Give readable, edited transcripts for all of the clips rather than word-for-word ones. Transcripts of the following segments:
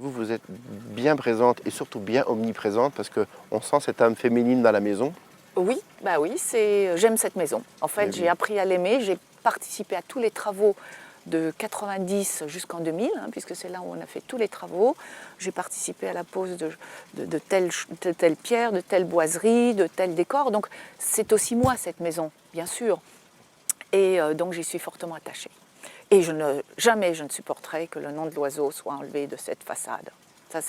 Vous êtes bien présente et surtout bien omniprésente parce qu'on sent cette âme féminine dans la maison. Oui, bah oui, j'aime cette maison. En fait, j'ai appris à l'aimer, j'ai participé à tous les travaux de 90 jusqu'en 2000, puisque c'est là où on a fait tous les travaux. J'ai participé à la pose de telle pierre, de telle boiserie, de tel décor. Donc c'est aussi moi cette maison, bien sûr. Et donc j'y suis fortement attachée. Et jamais je ne supporterai que le nom de l'oiseau soit enlevé de cette façade. Ça,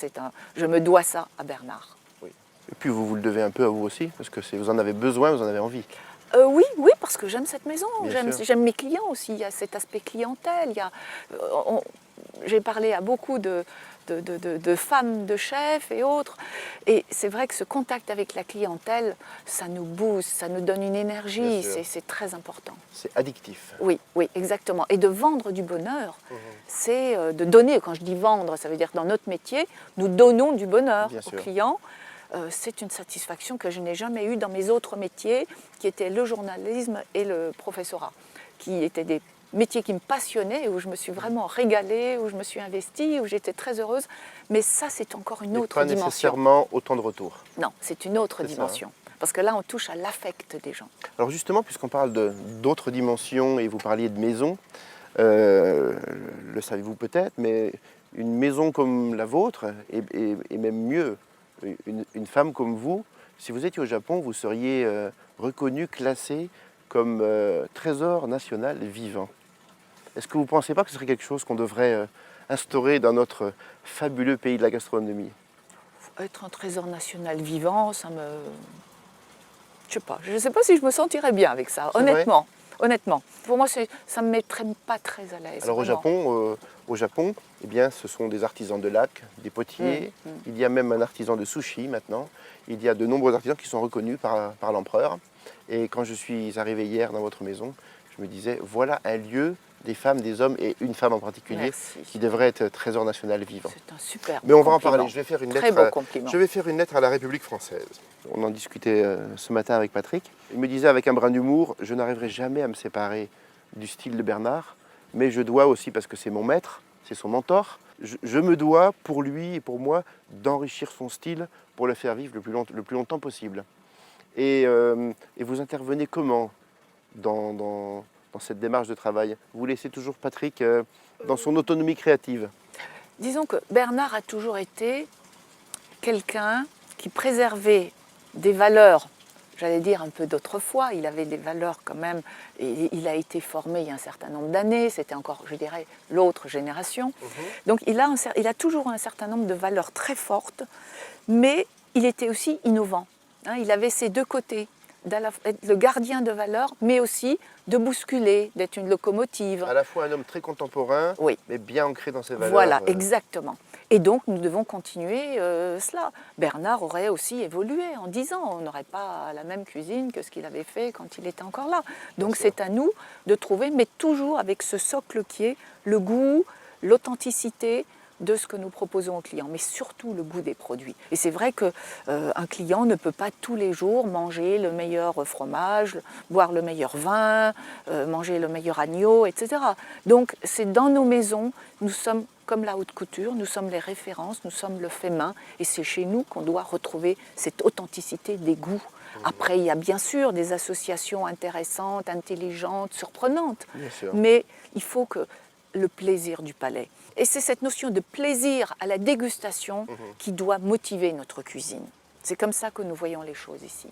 je me dois ça à Bernard. Oui. Et puis vous le devez un peu à vous aussi, parce que vous en avez besoin, vous en avez envie. Oui, parce que j'aime cette maison, j'aime mes clients aussi, il y a cet aspect clientèle. J'ai parlé à beaucoup de femmes, de chefs et autres, et c'est vrai que ce contact avec la clientèle, ça nous booste, ça nous donne une énergie, c'est très important. C'est addictif. Oui, exactement. Et de vendre du bonheur, c'est de donner. Quand je dis vendre, ça veut dire que dans notre métier, nous donnons du bonheur aux clients. C'est une satisfaction que je n'ai jamais eue dans mes autres métiers, qui étaient le journalisme et le professorat, qui étaient des métiers qui me passionnaient, où je me suis vraiment régalée, où je me suis investie, où j'étais très heureuse. Mais ça, c'est encore une autre dimension. Pas nécessairement autant de retour. Non, c'est une autre dimension. Parce que là, on touche à l'affect des gens. Alors justement, puisqu'on parle d'autres dimensions, et vous parliez de maison, le savez-vous peut-être, mais une maison comme la vôtre, et même mieux, une femme comme vous, si vous étiez au Japon, vous seriez reconnue, classée comme trésor national vivant. Est-ce que vous ne pensez pas que ce serait quelque chose qu'on devrait instaurer dans notre fabuleux pays de la gastronomie? Être un trésor national vivant, ça me... Je ne sais pas si je me sentirais bien avec ça, honnêtement. Pour moi, ça ne me mettrait pas très à l'aise. Alors au Japon, eh bien, ce sont des artisans de lac, des potiers. Il y a même un artisan de sushi maintenant. Il y a de nombreux artisans qui sont reconnus par l'empereur. Et quand je suis arrivé hier dans votre maison, je me disais, voilà un lieu des femmes, des hommes et une femme en particulier qui devrait être trésor national vivant. C'est un super Mais on va en parler. Je vais faire une très beau compliment. Je vais faire une lettre à la République française. On en discutait ce matin avec Patrick. Il me disait avec un brin d'humour, je n'arriverai jamais à me séparer du style de Bernard, mais je dois aussi, parce que c'est mon maître, c'est son mentor, je me dois pour lui et pour moi d'enrichir son style pour le faire vivre le plus longtemps possible. Et vous intervenez comment dans cette démarche de travail? Vous laissez toujours Patrick dans son autonomie créative? Disons que Bernard a toujours été quelqu'un qui préservait des valeurs, j'allais dire un peu d'autrefois. Il avait des valeurs quand même, et il a été formé il y a un certain nombre d'années, c'était encore, je dirais, l'autre génération. Donc il a toujours un certain nombre de valeurs très fortes, mais il était aussi innovant. Il avait ces deux côtés, être le gardien de valeurs, mais aussi de bousculer, d'être une locomotive. À la fois un homme très contemporain, mais bien ancré dans ses valeurs. Voilà, exactement. Et donc, nous devons continuer cela. Bernard aurait aussi évolué en 10 ans. On n'aurait pas la même cuisine que ce qu'il avait fait quand il était encore là. Donc, c'est à nous de trouver, mais toujours avec ce socle qui est le goût, l'authenticité de ce que nous proposons aux clients, mais surtout le goût des produits. Et c'est vrai qu'un client ne peut pas tous les jours manger le meilleur fromage, boire le meilleur vin, manger le meilleur agneau, etc. Donc c'est dans nos maisons, nous sommes comme la haute couture, nous sommes les références, nous sommes le fait main, et c'est chez nous qu'on doit retrouver cette authenticité des goûts. Après, il y a bien sûr des associations intéressantes, intelligentes, surprenantes, mais il faut que le plaisir du palais. Et c'est cette notion de plaisir à la dégustation qui doit motiver notre cuisine. C'est comme ça que nous voyons les choses ici.